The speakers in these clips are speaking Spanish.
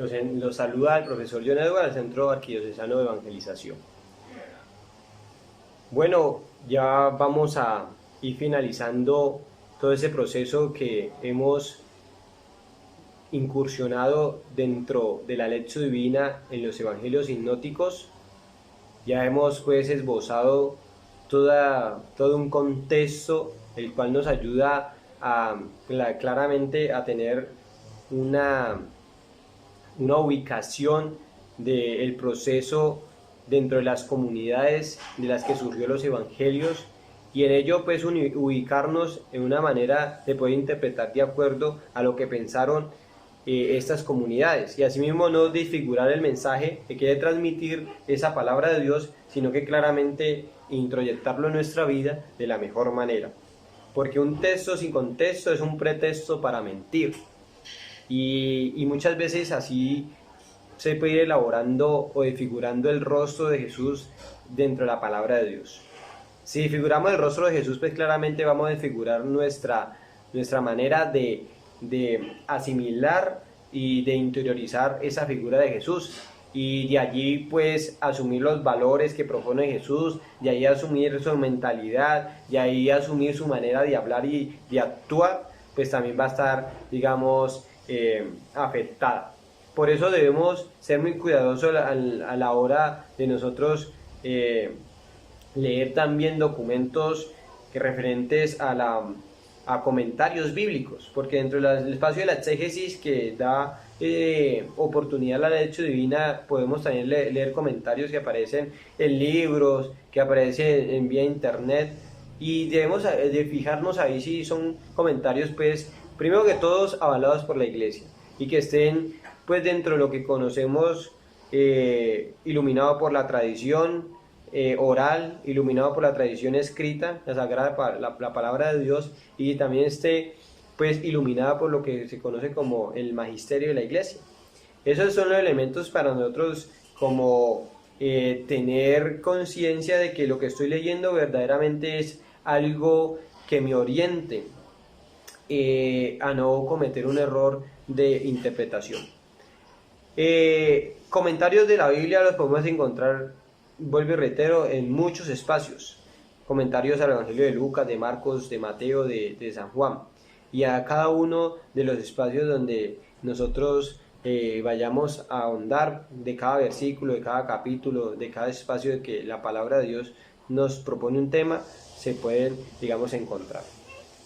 Los saluda el profesor John Edward del Centro Arquidiocesano de Evangelización. Bueno, ya vamos a ir finalizando todo ese proceso que hemos incursionado dentro de la lección divina en los evangelios sinópticos. Ya hemos pues esbozado todo un contexto el cual nos ayuda claramente a tener una ubicación del proceso dentro de las comunidades de las que surgió los evangelios, y en ello pues ubicarnos en una manera de poder interpretar de acuerdo a lo que pensaron estas comunidades, y asimismo no desfigurar el mensaje que quiere transmitir esa palabra de Dios, sino que claramente introyectarlo en nuestra vida de la mejor manera, porque un texto sin contexto es un pretexto para mentir, y muchas veces así se puede ir elaborando o desfigurando el rostro de Jesús dentro de la palabra de Dios. Si desfiguramos el rostro de Jesús, pues claramente vamos a desfigurar nuestra manera de asimilar y de interiorizar esa figura de Jesús, y de allí pues asumir los valores que propone Jesús, de ahí asumir su mentalidad, de ahí asumir su manera de hablar y de actuar, pues también va a estar, digamos, afectada. Por eso debemos ser muy cuidadosos a la hora de nosotros leer también documentos referentes a comentarios bíblicos, porque dentro del espacio de la exégesis que da oportunidad a la lección divina, podemos también leer comentarios que aparecen en libros, que aparecen en vía internet, y debemos de fijarnos ahí si son comentarios, pues, primero que todos avalados por la iglesia, y que estén pues dentro de lo que conocemos, iluminado por la tradición oral, iluminado por la tradición escrita, la sagrada, la palabra de Dios, y también esté pues iluminada por lo que se conoce como el magisterio de la iglesia. Esos son los elementos para nosotros, como tener conciencia de que lo que estoy leyendo verdaderamente es algo que me oriente a no cometer un error de interpretación. Comentarios de la Biblia los podemos encontrar, vuelvo y reitero, en muchos espacios. Comentarios al Evangelio de Lucas, de Marcos, de Mateo, de San Juan, y a cada uno de los espacios donde nosotros vayamos a ahondar de cada versículo, de cada capítulo, de cada espacio de que la palabra de Dios nos propone un tema, se pueden, digamos, encontrar.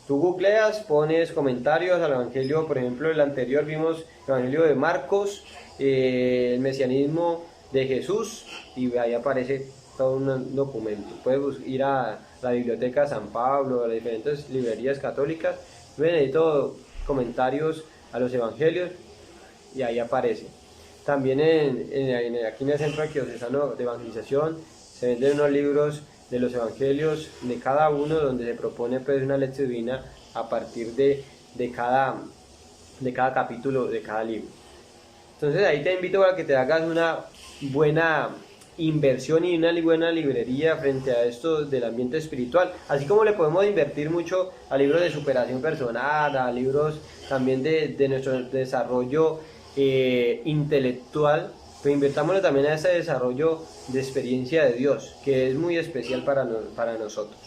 Tú googleas, pones comentarios al Evangelio, por ejemplo, el anterior vimos el Evangelio de Marcos, el mesianismo de Jesús, y ahí aparece todo un documento. Puedes ir a la biblioteca de San Pablo, a las diferentes librerías católicas, ven ahí todo, comentarios a los evangelios, y ahí aparece. También aquí en el Centro Arquidiocesano de Evangelización se venden unos libros de los evangelios de cada uno, donde se propone pues una lección divina a partir de cada capítulo de cada libro. Entonces ahí te invito a que te hagas una buena inversión y una buena librería frente a esto del ambiente espiritual, así como le podemos invertir mucho a libros de superación personal, a libros también de nuestro desarrollo intelectual, pero invertámosle también a ese desarrollo de experiencia de Dios, que es muy especial para nosotros.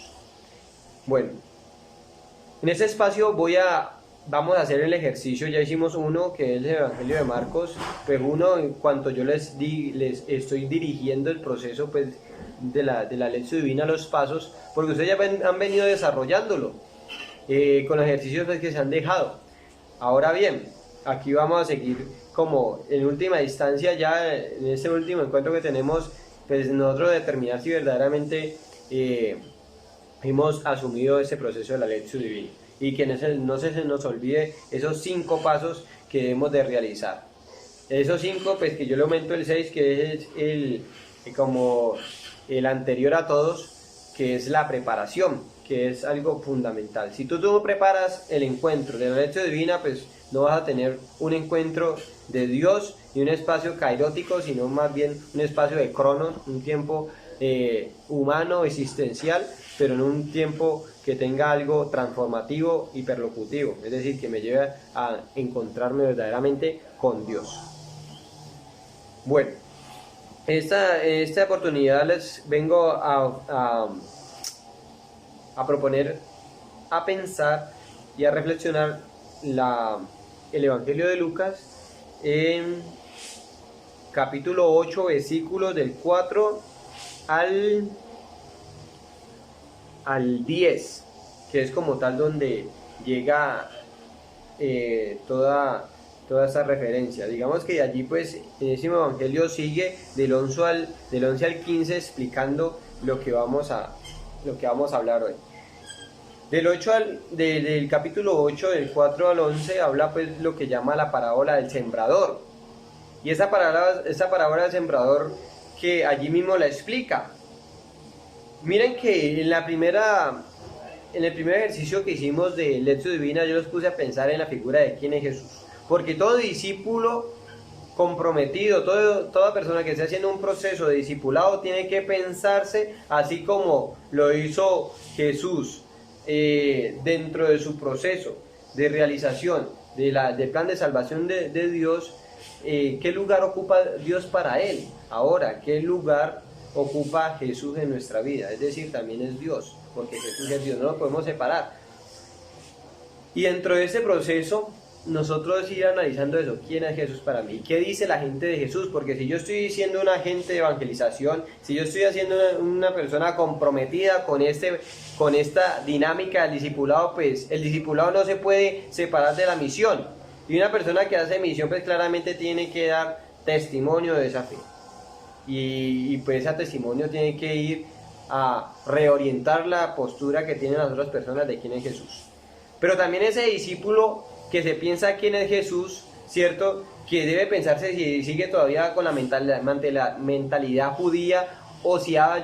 Bueno, en este espacio vamos a hacer el ejercicio. Ya hicimos uno, que es el Evangelio de Marcos, pues uno en cuanto yo les estoy dirigiendo el proceso pues de la lección divina, los pasos, porque ustedes ya han venido desarrollándolo con los ejercicios pues, que se han dejado. Ahora bien, aquí vamos a seguir como en última instancia, ya en este último encuentro que tenemos, pues nosotros determinar si verdaderamente hemos asumido ese proceso de la lección divina, y que no se nos olvide esos 5 pasos que debemos de realizar. Esos 5, pues que yo le aumento el 6, que es como el anterior a todos, que es la preparación, que es algo fundamental. Si tú no preparas el encuentro de la lección divina, pues no vas a tener un encuentro de Dios ni un espacio kairótico, sino más bien un espacio de cronos, un tiempo humano, existencial, pero en un tiempo que tenga algo transformativo y perlocutivo, es decir, que me lleve a encontrarme verdaderamente con Dios. Bueno, esta oportunidad les vengo a proponer, a pensar y a reflexionar el Evangelio de Lucas en capítulo 8, versículos del 4 al, al 10, que es como tal donde llega toda esa referencia. Digamos que allí pues en ese evangelio sigue del 11 al 15 explicando lo que vamos a hablar hoy. Del capítulo 8, del 4 al 11, habla pues lo que llama la parábola del sembrador. Y esa parábola del sembrador que allí mismo la explica. Miren que en el primer ejercicio que hicimos de Lectio Divina yo los puse a pensar en la figura de quién es Jesús. Porque todo discípulo comprometido, toda persona que esté haciendo un proceso de discipulado tiene que pensarse así como lo hizo Jesús dentro de su proceso de realización del plan de salvación de Dios. ¿Qué lugar ocupa Dios para él? Ahora, ¿qué lugar ocupa Jesús en nuestra vida? Es decir, también es Dios, porque Jesús es Dios, no lo podemos separar. Y dentro de ese proceso, nosotros ir analizando eso, ¿quién es Jesús para mí? ¿Qué dice la gente de Jesús? Porque si yo estoy siendo un agente de evangelización, si yo estoy haciendo una persona comprometida con esta dinámica del discipulado, pues el discipulado no se puede separar de la misión. Y una persona que hace misión, pues claramente tiene que dar testimonio de esa fe. Y pues ese testimonio tiene que ir a reorientar la postura que tienen las otras personas de quién es Jesús. Pero también ese discípulo que se piensa quién es Jesús, ¿cierto? Que debe pensarse si sigue todavía con la mentalidad judía o si ha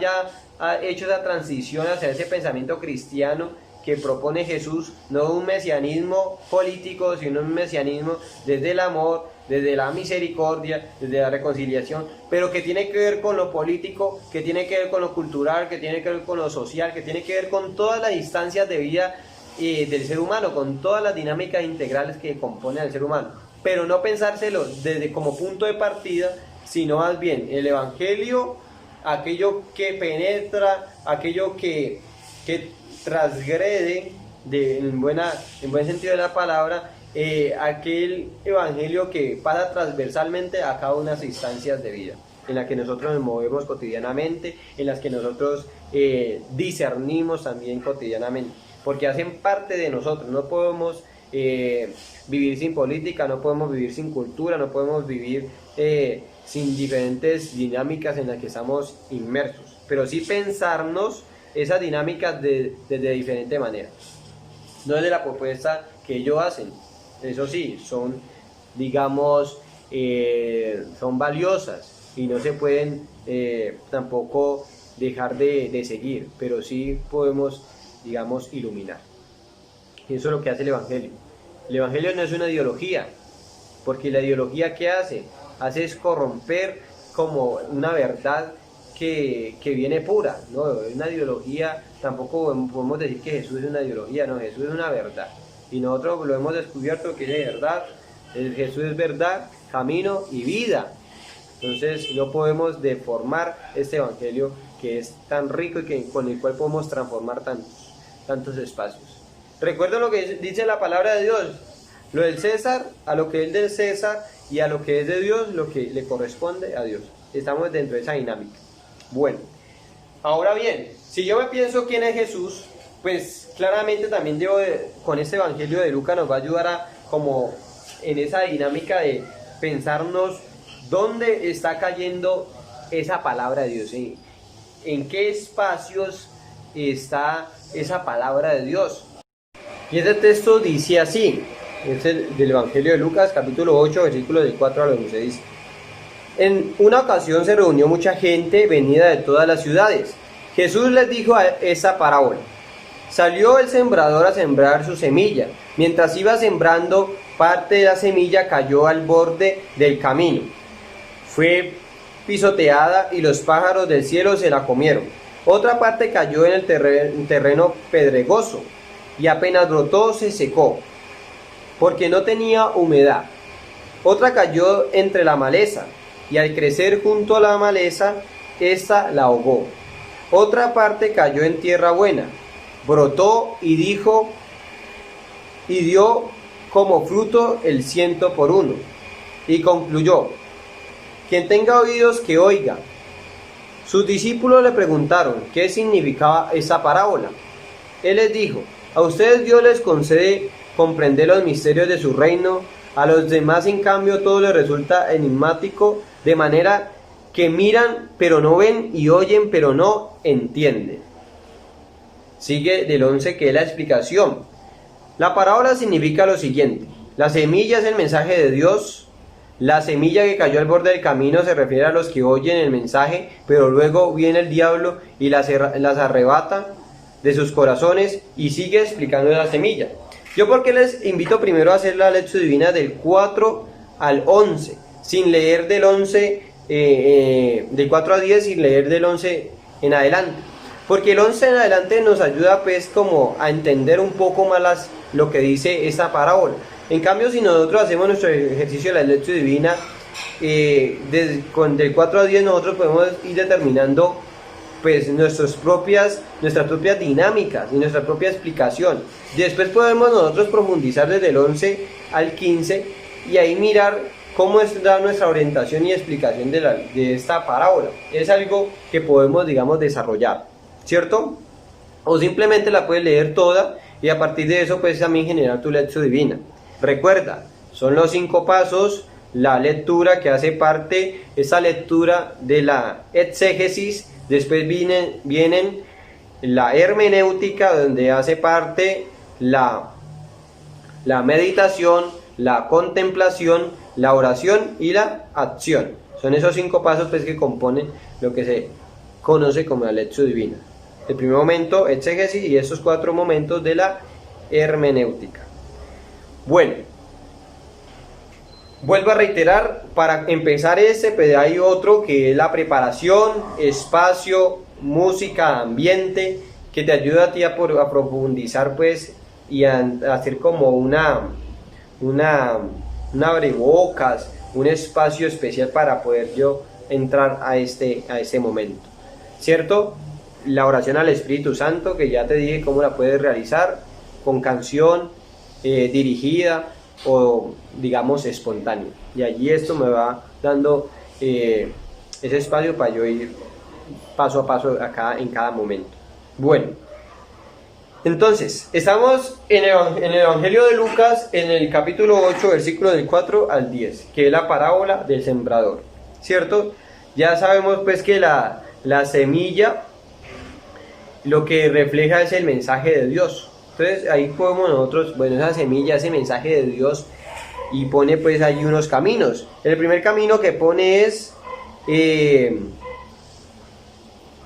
hecho esa transición hacia ese pensamiento cristiano que propone Jesús, no un mesianismo político, sino un mesianismo desde el amor, desde la misericordia, desde la reconciliación, pero que tiene que ver con lo político, que tiene que ver con lo cultural, que tiene que ver con lo social, que tiene que ver con todas las instancias de vida del ser humano, con todas las dinámicas integrales que componen al ser humano, pero no pensárselo desde como punto de partida, sino más bien el evangelio, aquello que penetra, aquello que transgrede en buen sentido de la palabra, aquel evangelio que pasa transversalmente a cada una de las instancias de vida en las que nosotros nos movemos cotidianamente, en las que nosotros discernimos también cotidianamente, porque hacen parte de nosotros. No podemos vivir sin política, no podemos vivir sin cultura, no podemos vivir sin diferentes dinámicas en las que estamos inmersos, pero sí pensarnos esas dinámicas desde diferente manera, no desde la propuesta que ellos hacen. Eso sí, son, digamos, son valiosas y no se pueden tampoco dejar de seguir, pero sí podemos, digamos, iluminar. Y eso es lo que hace el Evangelio. El Evangelio no es una ideología, porque la ideología ¿qué hace? Hace es corromper como una verdad que viene pura, ¿no? Una ideología, tampoco podemos decir que Jesús es una ideología, no, Jesús es una verdad. Y nosotros lo hemos descubierto que es verdad, Jesús es verdad, camino y vida. Entonces no podemos deformar este evangelio que es tan rico y con el cual podemos transformar tantos espacios. Recuerden lo que dice la palabra de Dios: lo del César, a lo que es del César, y a lo que es de Dios, lo que le corresponde a Dios. Estamos dentro de esa dinámica. Bueno, ahora bien, si yo me pienso quién es Jesús, pues claramente también con este evangelio de Lucas nos va a ayudar a como en esa dinámica de pensarnos dónde está cayendo esa palabra de Dios, en qué espacios está esa palabra de Dios. Y este texto dice así, es del evangelio de Lucas, capítulo 8, versículos del 4 al 11, dice: en una ocasión se reunió mucha gente venida de todas las ciudades. Jesús les dijo esa parábola: salió el sembrador a sembrar su semilla. Mientras iba sembrando, parte de la semilla cayó al borde del camino. Fue pisoteada y los pájaros del cielo se la comieron. Otra parte cayó en el terreno pedregoso y apenas brotó se secó, porque no tenía humedad. Otra cayó entre la maleza y al crecer junto a la maleza, ésta la ahogó. Otra parte cayó en tierra buena, brotó y dio como fruto el 100 por 1. Y concluyó: quien tenga oídos que oiga. Sus discípulos le preguntaron qué significaba esa parábola. Él les dijo: a ustedes Dios les concede comprender los misterios de su reino, a los demás en cambio todo les resulta enigmático, de manera que miran pero no ven y oyen pero no entienden. Sigue del 11, que es la explicación. La parábola significa lo siguiente: la semilla es el mensaje de Dios. La semilla que cayó al borde del camino se refiere a los que oyen el mensaje, pero luego viene el diablo y las arrebata de sus corazones, y sigue explicando la semilla. Yo porque les invito primero a hacer la lección divina del 4 al 11, sin leer del 11, del 4 a 10, sin leer del 11 en adelante. Porque el 11 en adelante nos ayuda pues como a entender un poco más lo que dice esta parábola. En cambio, si nosotros hacemos nuestro ejercicio de la lección divina, del 4 a 10 nosotros podemos ir determinando pues nuestras propias dinámicas y nuestra propia explicación. Después podemos nosotros profundizar desde el 11 al 15 y ahí mirar cómo es nuestra orientación y explicación de esta parábola. Es algo que podemos, digamos, desarrollar, ¿cierto? O simplemente la puedes leer toda y a partir de eso puedes también generar tu lección divina. Recuerda, son los 5 pasos: la lectura, que hace parte esa lectura de la exégesis. Después vienen la hermenéutica, donde hace parte la meditación, la contemplación, la oración y la acción. Son esos 5 pasos pues que componen lo que se conoce como la lección divina. El primer momento, exégesis, y esos 4 momentos de la hermenéutica. Bueno, vuelvo a reiterar, para empezar pues hay otro que es la preparación, espacio, música, ambiente, que te ayuda a ti a profundizar pues y a hacer como una abrebocas, un espacio especial para poder yo entrar a este momento, ¿cierto? La oración al Espíritu Santo, que ya te dije cómo la puedes realizar, con canción, dirigida o digamos espontánea, y allí esto me va dando ese espacio para yo ir paso a paso en cada momento. Bueno, entonces estamos en el Evangelio de Lucas, en el capítulo 8, versículo del 4 al 10, que es la parábola del sembrador, ¿cierto? Ya sabemos pues que la semilla lo que refleja es el mensaje de Dios. Entonces ahí podemos nosotros, bueno, esa semilla, ese mensaje de Dios, y pone pues ahí unos caminos. El primer camino que pone es,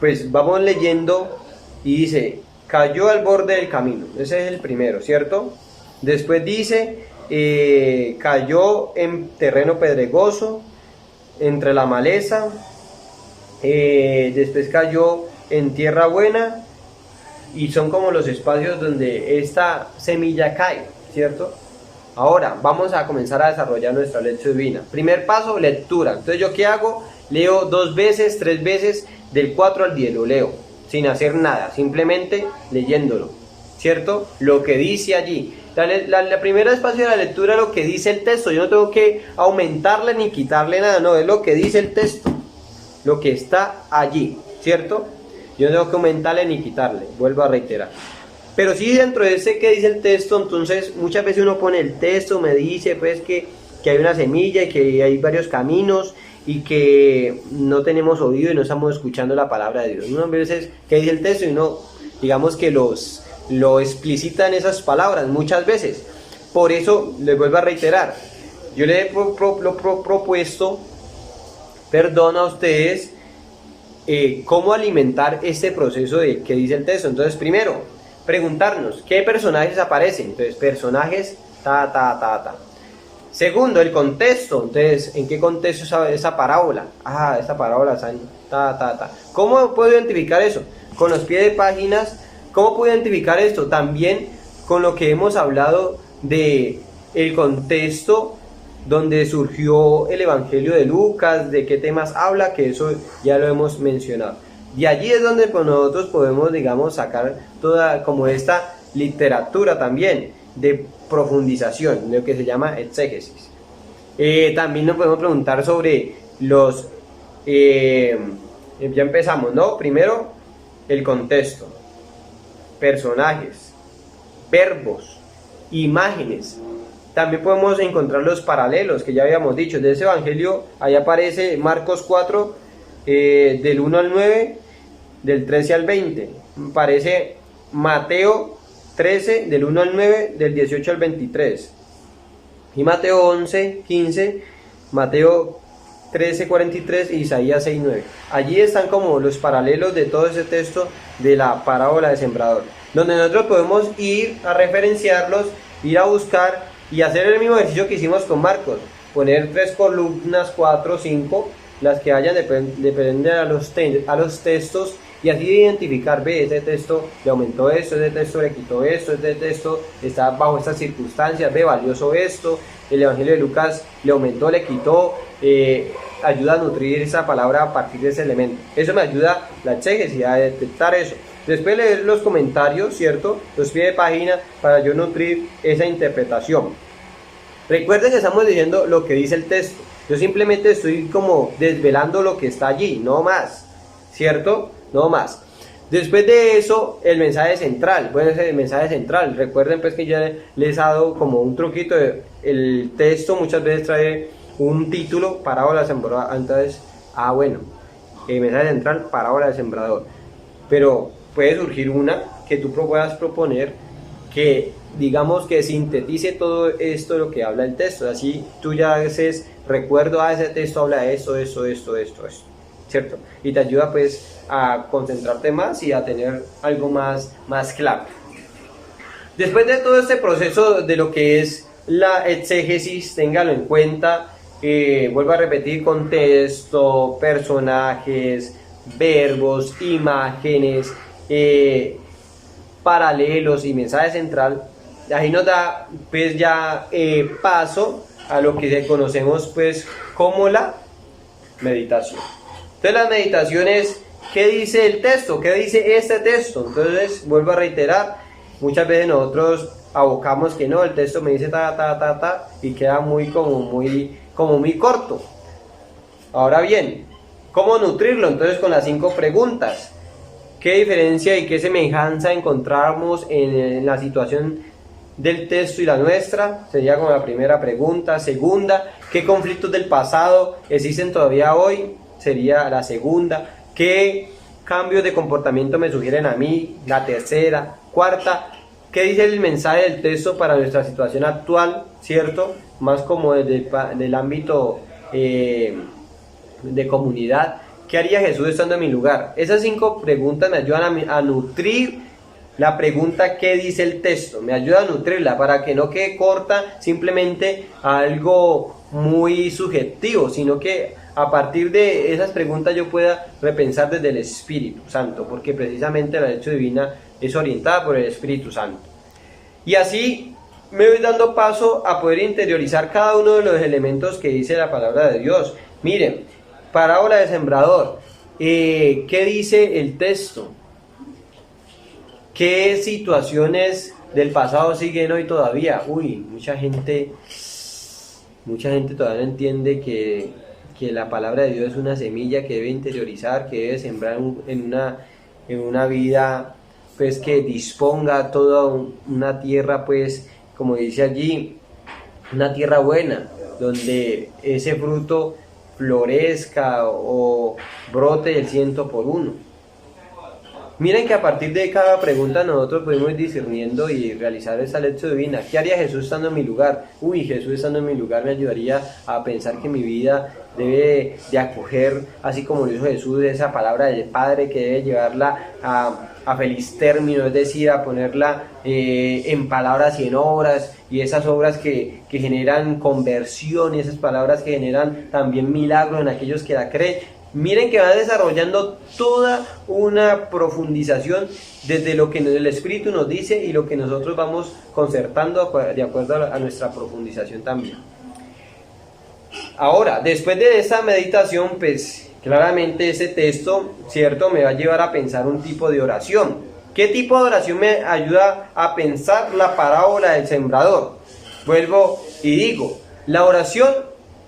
pues vamos leyendo, y dice: cayó al borde del camino. Ese es el primero, ¿cierto? Después dice, cayó en terreno pedregoso, entre la maleza. Después cayó en tierra buena, y son como los espacios donde esta semilla cae, ¿cierto? Ahora vamos a comenzar a desarrollar nuestra lección divina. Primer paso, lectura. Entonces, ¿yo qué hago? Leo 2 veces, 3 veces, del 4 al 10, lo leo, sin hacer nada, simplemente leyéndolo, ¿cierto? Lo que dice allí. La primera espacio de la lectura es lo que dice el texto. Yo no tengo que aumentarle ni quitarle nada, no, es lo que dice el texto, lo que está allí, ¿cierto? Yo no tengo que aumentarle ni quitarle, vuelvo a reiterar. Pero sí, dentro de ese que dice el texto, entonces muchas veces uno pone el texto, me dice pues que hay una semilla y que hay varios caminos y que no tenemos oído y no estamos escuchando la palabra de Dios. Unas veces que dice el texto y uno, digamos que lo explicita en esas palabras muchas veces. Por eso les vuelvo a reiterar, yo les he propuesto, a ustedes, cómo alimentar este proceso de que dice el texto. Entonces, primero, preguntarnos qué personajes aparecen. Entonces, personajes, Segundo, el contexto. Entonces, ¿en qué contexto está esa parábola? Esta parábola está ¿Cómo puedo identificar eso? Con los pies de páginas. ¿Cómo puedo identificar esto? También con lo que hemos hablado de el contexto donde surgió el Evangelio de Lucas, de qué temas habla, que eso ya lo hemos mencionado. Y allí es donde pues, nosotros podemos, digamos, sacar toda como esta literatura también de profundización, lo que se llama exégesis. También nos podemos preguntar sobre los... ya empezamos, ¿no? Primero, el contexto, personajes, verbos, imágenes. También podemos encontrar los paralelos que ya habíamos dicho. De ese evangelio, ahí aparece Marcos 4, del 1 al 9, del 13 al 20. Aparece Mateo 13, del 1 al 9, del 18 al 23. Y Mateo 11, 15, Mateo 13, 43 y Isaías 6, 9. Allí están como los paralelos de todo ese texto de la parábola del sembrador, donde nosotros podemos ir a referenciarlos, ir a buscar y hacer el mismo ejercicio que hicimos con Marcos, poner 3 columnas, 4, 5, las que hayan, depende a los textos, y así identificar, ve, ese texto le aumentó esto, ese texto le quitó esto, ese texto está bajo estas circunstancias, ve, valioso esto, el Evangelio de Lucas le aumentó, le quitó, ayuda a nutrir esa palabra a partir de ese elemento. Eso me ayuda la exégesis a detectar eso. Después leer los comentarios, ¿cierto? Los pies de página para yo nutrir esa interpretación. Recuerden que estamos leyendo lo que dice el texto. Yo simplemente estoy como desvelando lo que está allí, no más, ¿cierto? No más. Después de eso, el mensaje central. Puede ser el mensaje central. Recuerden pues que ya les he dado como un truquito. El texto muchas veces trae un título, parábola del sembrador. Entonces, bueno, el mensaje central, parábola del sembrador. Pero puede surgir una que tú puedas proponer que digamos que sintetice todo esto de lo que habla el texto. Así tú ya haces recuerdo a ese texto, habla de esto, ¿cierto? Y te ayuda pues a concentrarte más y a tener algo más claro. Después de todo este proceso de lo que es la exégesis, téngalo en cuenta, vuelvo a repetir, contexto, personajes, verbos, imágenes, paralelos y mensaje central. Ahí nos da pues ya paso a lo que conocemos pues como la meditación. Entonces las meditaciones, ¿qué dice el texto? ¿Qué dice este texto? Entonces vuelvo a reiterar, muchas veces nosotros abocamos que no, el texto me dice y queda muy corto. Ahora bien, ¿cómo nutrirlo? Entonces con las 5 preguntas. ¿Qué diferencia y qué semejanza encontramos en la situación del texto y la nuestra? Sería como la primera pregunta. Segunda, ¿qué conflictos del pasado existen todavía hoy? Sería la segunda. ¿Qué cambios de comportamiento me sugieren a mí? La tercera. Cuarta, ¿qué dice el mensaje del texto para nuestra situación actual? ¿Cierto? Más como desde el ámbito de comunidad. ¿Qué haría Jesús estando en mi lugar? Esas 5 preguntas me ayudan a nutrir la pregunta ¿qué dice el texto? Me ayuda a nutrirla para que no quede corta simplemente a algo muy subjetivo, sino que a partir de esas preguntas yo pueda repensar desde el Espíritu Santo, porque precisamente la lección divina es orientada por el Espíritu Santo. Y así me voy dando paso a poder interiorizar cada uno de los elementos que dice la palabra de Dios. Miren, parábola del sembrador, ¿qué dice el texto? ¿Qué situaciones del pasado siguen hoy todavía? Mucha gente todavía no entiende que la palabra de Dios es una semilla que debe interiorizar, que debe sembrar en una vida pues que disponga toda una tierra, pues como dice allí, una tierra buena, donde ese fruto florezca o brote el 100%. Miren que a partir de cada pregunta nosotros podemos ir discerniendo y realizar esa lección divina. ¿Qué haría Jesús estando en mi lugar? Jesús estando en mi lugar me ayudaría a pensar que mi vida debe de acoger, así como lo hizo Jesús, esa palabra del Padre, que debe llevarla a feliz término, es decir, a ponerla en palabras y en obras, y esas obras que generan conversión, y esas palabras que generan también milagros en aquellos que la creen. Miren que va desarrollando toda una profundización desde lo que el Espíritu nos dice y lo que nosotros vamos concertando de acuerdo a nuestra profundización también. Ahora, después de esta meditación, pues claramente ese texto, ¿cierto?, me va a llevar a pensar un tipo de oración. ¿Qué tipo de oración me ayuda a pensar la parábola del sembrador? Vuelvo y digo, la oración,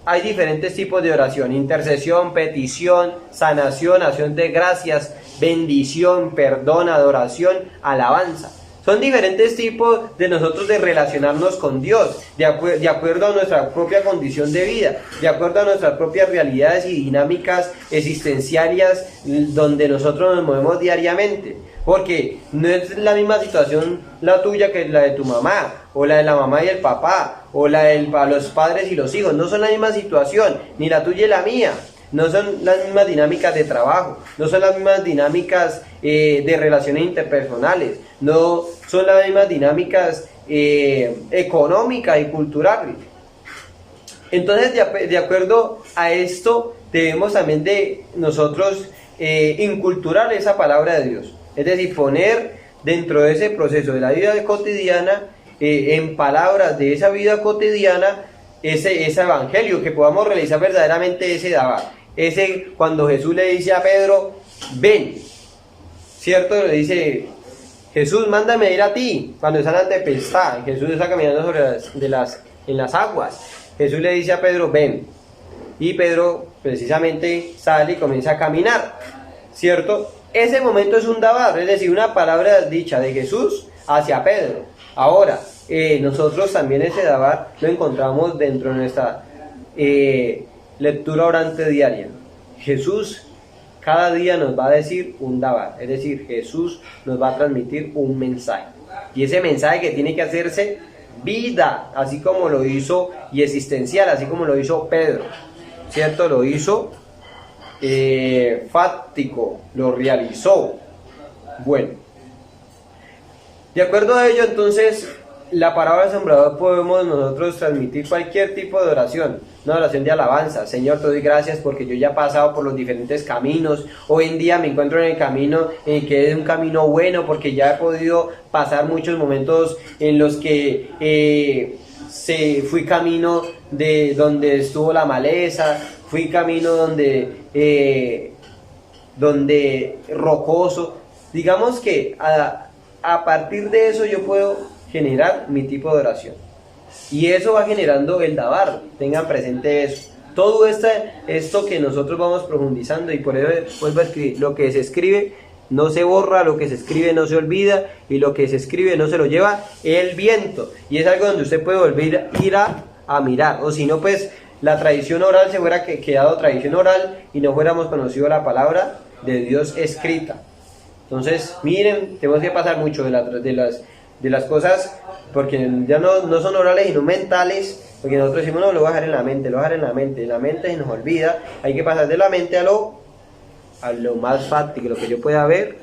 hay diferentes tipos de oración: intercesión, petición, sanación, acción de gracias, bendición, perdón, adoración, alabanza. Son diferentes tipos de nosotros de relacionarnos con Dios, de acuerdo a nuestra propia condición de vida, de acuerdo a nuestras propias realidades y dinámicas existenciales donde nosotros nos movemos diariamente. Porque no es la misma situación la tuya que la de tu mamá, o la de la mamá y el papá, o la de los padres y los hijos. No son la misma situación, ni la tuya y la mía. No son las mismas dinámicas de trabajo, no son las mismas dinámicas de relaciones interpersonales, no son las mismas dinámicas económicas y culturales. Entonces, de acuerdo a esto, debemos también de nosotros inculturar esa palabra de Dios. Es decir, poner dentro de ese proceso de la vida cotidiana, en palabras de esa vida cotidiana, ese evangelio, que podamos realizar verdaderamente ese dabar. Ese cuando Jesús le dice a Pedro, ven, ¿cierto? Le dice, Jesús, mándame ir a ti, cuando está la tempestad. Jesús está caminando en las aguas. Jesús le dice a Pedro, ven. Y Pedro precisamente sale y comienza a caminar, ¿cierto? Ese momento es un dabar, es decir, una palabra dicha de Jesús hacia Pedro. Ahora, nosotros también ese dabar lo encontramos dentro de nuestra lectura orante diaria. Jesús cada día nos va a decir un dabar, es decir, Jesús nos va a transmitir un mensaje. Y ese mensaje que tiene que hacerse vida, así como lo hizo, y existencial, así como lo hizo Pedro, ¿cierto? Lo hizo fáctico, lo realizó. Bueno, de acuerdo a ello, entonces, la parábola del sembrador podemos nosotros transmitir cualquier tipo de oración, una oración de alabanza. Señor, te doy gracias porque yo ya he pasado por los diferentes caminos. Hoy en día me encuentro en el camino que es un camino bueno, porque ya he podido pasar muchos momentos en los que fui camino de donde estuvo la maleza, fui camino donde rocoso. Digamos que a partir de eso yo puedo generar mi tipo de oración, y eso va generando el dabar. Tengan presente eso. Todo esto que nosotros vamos profundizando, y por eso vuelvo a escribir: lo que se escribe no se borra, lo que se escribe no se olvida, y lo que se escribe no se lo lleva el viento. Y es algo donde usted puede volver a mirar, o si no, pues la tradición oral se hubiera quedado tradición oral y no fuéramos conocido la palabra de Dios escrita. Entonces, miren, tenemos que pasar mucho de las cosas, porque ya no son orales sino mentales, porque nosotros decimos, no, lo voy a dejar en la mente, la mente se nos olvida. Hay que pasar de la mente a lo más fáctico, lo que yo pueda ver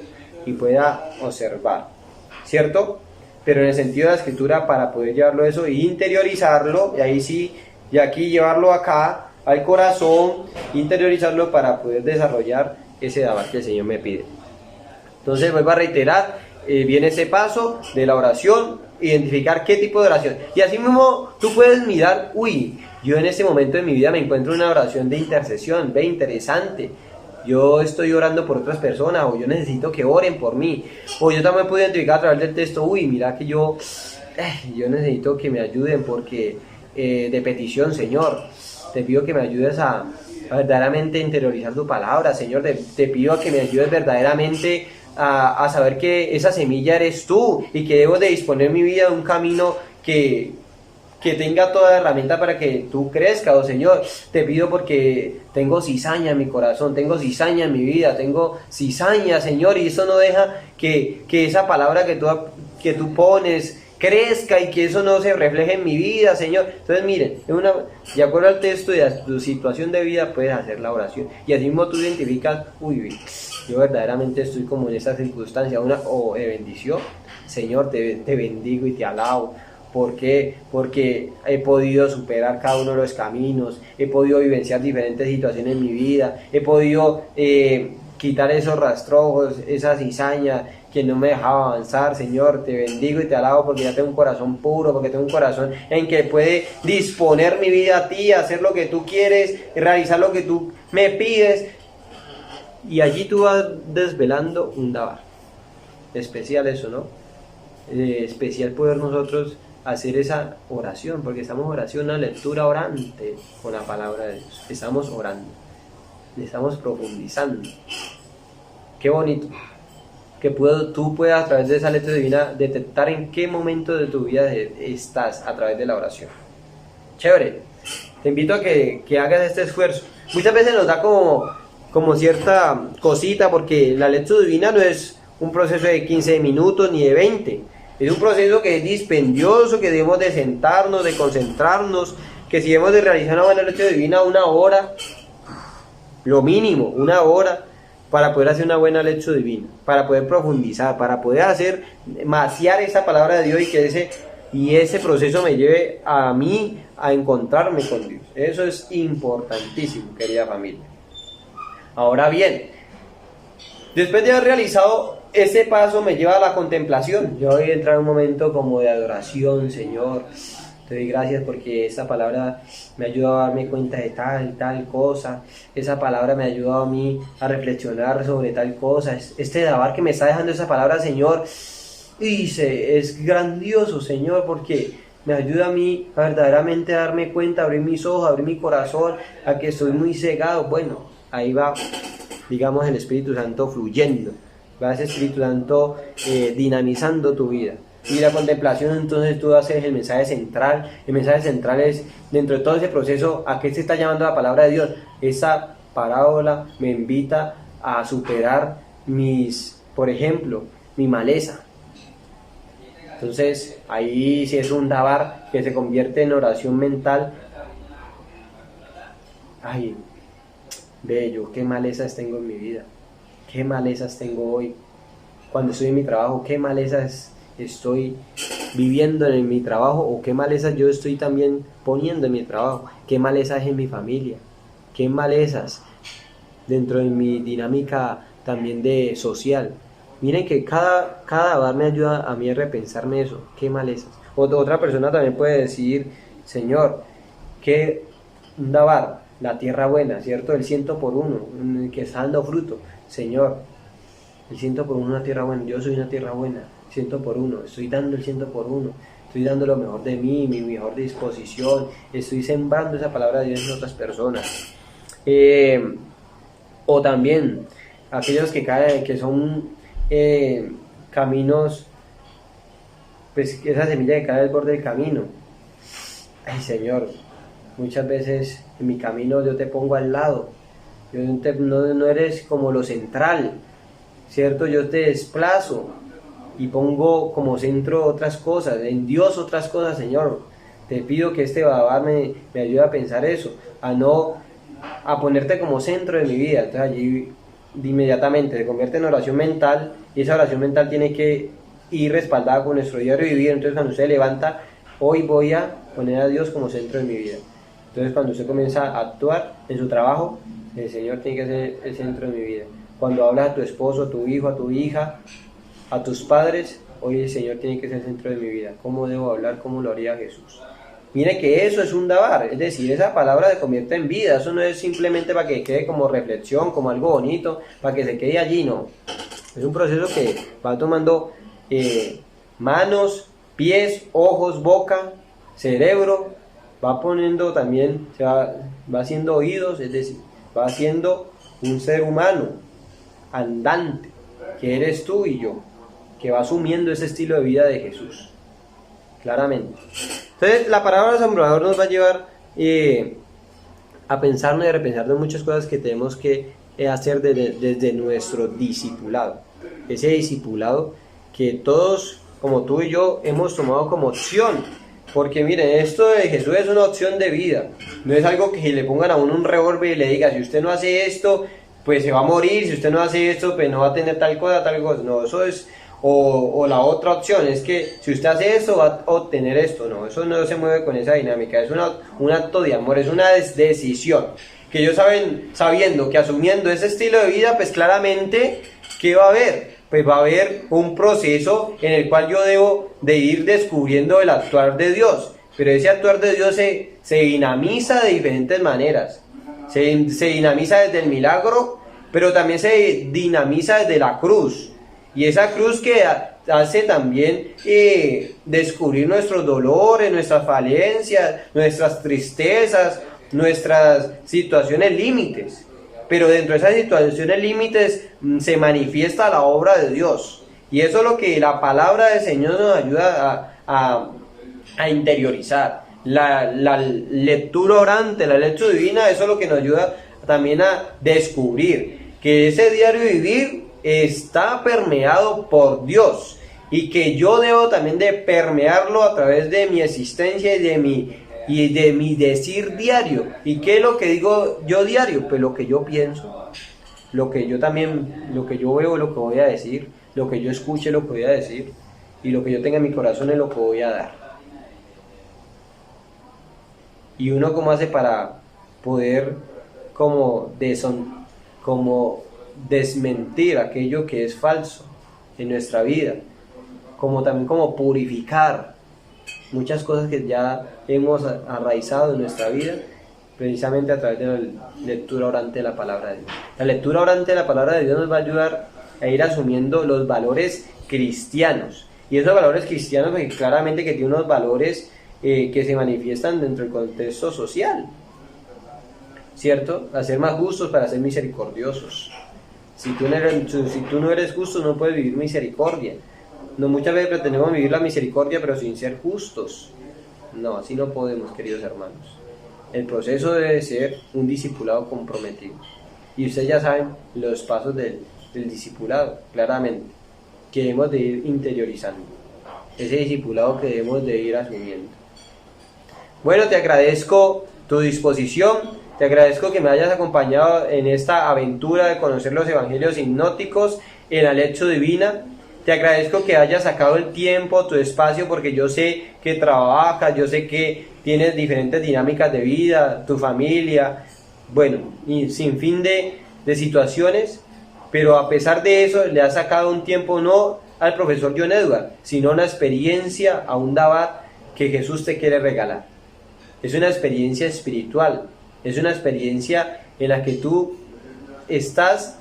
y pueda observar, ¿cierto? Pero en el sentido de la escritura, para poder llevarlo eso e interiorizarlo, y ahí sí, y aquí llevarlo acá al corazón, interiorizarlo para poder desarrollar ese dabar que el Señor me pide. Entonces vuelvo a reiterar, viene ese paso de la oración, identificar qué tipo de oración. Y así mismo tú puedes mirar, yo en este momento de mi vida me encuentro en una oración de intercesión, ve, interesante. Yo estoy orando por otras personas, o yo necesito que oren por mí. O yo también puedo identificar a través del texto, mira que yo necesito que me ayuden porque de petición, Señor, te pido que me ayudes a verdaderamente interiorizar tu palabra, Señor, te pido que me ayudes verdaderamente a saber que esa semilla eres tú, y que debo de disponer mi vida de un camino que tenga toda la herramienta para que tú crezcas. Oh Señor, te pido porque tengo cizaña en mi corazón, tengo cizaña en mi vida, tengo cizaña, Señor, y eso no deja que esa palabra que tú pones crezca, y que eso no se refleje en mi vida, Señor. Entonces miren, de acuerdo al texto y a tu situación de vida puedes hacer la oración, y así mismo tú identificas, yo verdaderamente estoy como en esta circunstancia, de bendición. Señor, te bendigo y te alabo. ¿Por qué? Porque he podido superar cada uno de los caminos, he podido vivenciar diferentes situaciones en mi vida, he podido quitar esos rastrojos, esa cizaña que no me dejaba avanzar. Señor, te bendigo y te alabo porque ya tengo un corazón puro, porque tengo un corazón en que puede disponer mi vida a ti, hacer lo que tú quieres, realizar lo que tú me pides. Y allí tú vas desvelando un dabar. Especial eso, ¿no? Especial poder nosotros hacer esa oración, porque estamos en oración, una lectura orante con la palabra de Dios. Estamos orando, estamos profundizando. Qué bonito que tú puedas a través de esa lectura divina detectar en qué momento de tu vida estás a través de la oración. Chévere, te invito a que hagas este esfuerzo. Muchas veces nos da como cierta cosita, porque la lectura divina no es un proceso de 15 minutos ni de 20. Es un proceso que es dispendioso, que debemos de sentarnos, de concentrarnos, que si debemos de realizar una buena lectura divina, 1 hora, lo mínimo, 1 hora, para poder hacer una buena lectura divina, para poder profundizar, para poder maciar esa palabra de Dios y ese proceso me lleve a mí a encontrarme con Dios. Eso es importantísimo, querida familia. Ahora bien, después de haber realizado ese paso, me lleva a la contemplación. Yo voy a entrar en un momento como de adoración. Señor, te doy gracias porque esta palabra me ha ayudado a darme cuenta de tal cosa. Esa palabra me ha ayudado a mí a reflexionar sobre tal cosa. Este dabar que me está dejando esa palabra, Señor, es grandioso, Señor, porque me ayuda a mí a verdaderamente darme cuenta, abrir mis ojos, abrir mi corazón, a que estoy muy cegado. Bueno, ahí va, digamos, el Espíritu Santo fluyendo. Va ese Espíritu Santo dinamizando tu vida. Y la contemplación, entonces tú haces el mensaje central. El mensaje central es, dentro de todo ese proceso, ¿a qué se está llamando la palabra de Dios? Esa parábola me invita a superar por ejemplo, mi maleza. Entonces, ahí sí es un dabar que se convierte en oración mental. Ay, bello, qué malezas tengo en mi vida. ¿Qué malezas tengo hoy? Cuando estoy en mi trabajo, ¿qué malezas estoy viviendo en mi trabajo? ¿O qué malezas yo estoy también poniendo en mi trabajo? ¿Qué malezas en mi familia? ¿Qué malezas dentro de mi dinámica también de social? Miren que cada dabar me ayuda a mí a repensarme eso. ¿Qué malezas? Otra persona también puede decir, Señor, ¿qué dabar? La tierra buena, ¿cierto? El 100 por 1, que está dando fruto. Señor, el 100 por 1 una tierra buena. Yo soy una tierra buena, 100 por 1. Estoy dando el 100 por 1. Estoy dando lo mejor de mí, mi mejor disposición. Estoy sembrando esa palabra de Dios en otras personas. O también aquellos que caen, que son caminos, pues esa semilla que cae al borde del camino. Ay, Señor, muchas veces en mi camino yo te pongo al lado. No eres como lo central, ¿cierto? Yo te desplazo y pongo como centro otras cosas, en Dios otras cosas, Señor. Te pido que este dabar me ayude a pensar eso, a ponerte como centro de mi vida. Entonces allí inmediatamente se convierte en oración mental, y esa oración mental tiene que ir respaldada con nuestro diario vivir. Entonces cuando usted levanta, hoy voy a poner a Dios como centro de mi vida. Entonces cuando usted comienza a actuar en su trabajo, el Señor tiene que ser el centro de mi vida. Cuando hablas a tu esposo, a tu hijo, a tu hija, a tus padres, hoy el Señor tiene que ser el centro de mi vida. ¿Cómo debo hablar? ¿Cómo lo haría Jesús? Mire que eso es un dabar, es decir, esa palabra se convierte en vida. Eso no es simplemente para que quede como reflexión, como algo bonito, para que se quede allí, no. Es un proceso que va tomando manos, pies, ojos, boca, cerebro, va poniendo también, va haciendo oídos, es decir, va haciendo un ser humano andante, que eres tú y yo, que va asumiendo ese estilo de vida de Jesús, claramente. Entonces la parábola del sembrador nos va a llevar a pensarnos y a repensar de muchas cosas que tenemos que hacer desde nuestro discipulado. Ese discipulado que todos, como tú y yo, hemos tomado como opción. Porque miren, esto de Jesús es una opción de vida. No es algo que le pongan a uno un revólver y le diga, si usted no hace esto, pues se va a morir. Si usted no hace esto, pues no va a tener tal cosa, tal cosa. No, eso es... O la otra opción es que si usted hace esto va a obtener esto. No, eso no se mueve con esa dinámica. Es un acto de amor, es una decisión. que ellos sabiendo que asumiendo ese estilo de vida, pues claramente, ¿qué va a haber? Pues va a haber un proceso en el cual yo debo de ir descubriendo el actuar de Dios, pero ese actuar de Dios se dinamiza de diferentes maneras, se dinamiza desde el milagro, pero también se dinamiza desde la cruz, y esa cruz que hace también descubrir nuestros dolores, nuestras falencias, nuestras tristezas, nuestras situaciones límites. Pero dentro de esas situaciones límites se manifiesta la obra de Dios. Y eso es lo que la palabra del Señor nos ayuda a interiorizar. La lectura orante, la lectura divina, eso es lo que nos ayuda también a descubrir que ese diario vivir está permeado por Dios. Y que yo debo también de permearlo a través de mi existencia y de mi decir diario. ¿Y qué es lo que digo yo diario? Pues lo que yo pienso, lo que yo veo, lo que voy a decir, lo que yo escuche, lo que voy a decir, y lo que yo tenga en mi corazón es lo que voy a dar. Y uno cómo hace para poder como desmentir aquello que es falso en nuestra vida, como también como purificar muchas cosas que ya hemos arraizado en nuestra vida, precisamente a través de la lectura orante de la palabra de Dios. La lectura orante de la palabra de Dios nos va a ayudar a ir asumiendo los valores cristianos, y esos valores cristianos pues, claramente que tienen unos valores que se manifiestan dentro del contexto social, ¿cierto? A ser más justos para ser misericordiosos. Si tú no eres justo, no puedes vivir misericordia. No, muchas veces pretendemos vivir la misericordia pero sin ser justos. No, así no podemos, queridos hermanos. El proceso debe ser un discipulado comprometido. Y ustedes ya saben los pasos del discipulado, claramente, que debemos de ir interiorizando. Ese discipulado que debemos de ir asumiendo. Bueno, te agradezco tu disposición, te agradezco que me hayas acompañado en esta aventura de conocer los evangelios hipnóticos en la lección divina. Te agradezco que hayas sacado el tiempo, tu espacio, porque yo sé que trabajas, yo sé que tienes diferentes dinámicas de vida, tu familia, bueno, y sin fin de situaciones, pero a pesar de eso le has sacado un tiempo no al profesor John Edward, sino una experiencia a un Dabat que Jesús te quiere regalar. Es una experiencia espiritual, es una experiencia en la que tú estás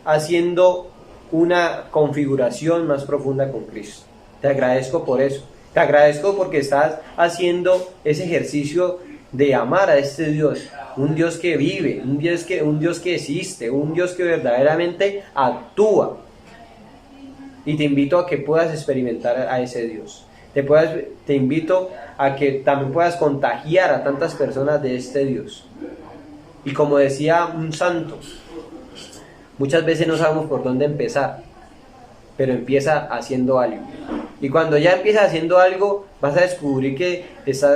haciendo una configuración más profunda con Cristo. Te agradezco por eso. Te agradezco porque estás haciendo ese ejercicio de amar a este Dios, un Dios que vive, un Dios que existe, un Dios que verdaderamente actúa. Y te invito a que puedas experimentar a ese Dios. Te invito a que también puedas contagiar a tantas personas de este Dios. Y como decía un santo, muchas veces no sabemos por dónde empezar, pero empieza haciendo algo. Y cuando ya empiezas haciendo algo, vas a descubrir que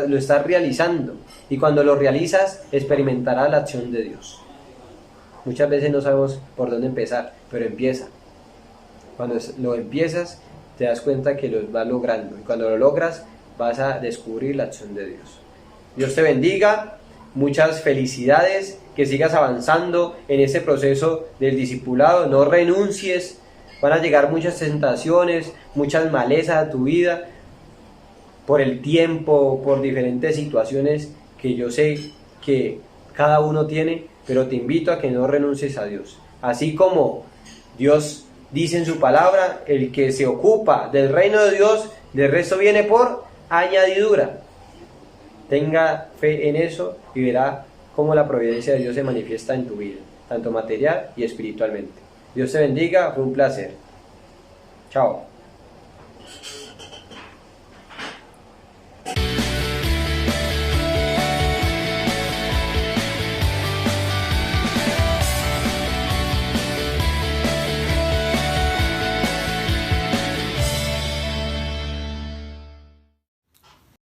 lo estás realizando. Y cuando lo realizas, experimentarás la acción de Dios. Muchas veces no sabemos por dónde empezar, pero empieza. Cuando lo empiezas, te das cuenta que lo vas logrando. Y cuando lo logras, vas a descubrir la acción de Dios. Dios te bendiga. Muchas felicidades, que sigas avanzando en ese proceso del discipulado, no renuncies, van a llegar muchas tentaciones, muchas malezas a tu vida, por el tiempo, por diferentes situaciones que yo sé que cada uno tiene, pero te invito a que no renuncies a Dios. Así como Dios dice en su palabra, el que se ocupa del reino de Dios, del resto viene por añadidura. Tenga fe en eso y verá cómo la providencia de Dios se manifiesta en tu vida, tanto material y espiritualmente. Dios te bendiga, fue un placer. Chao.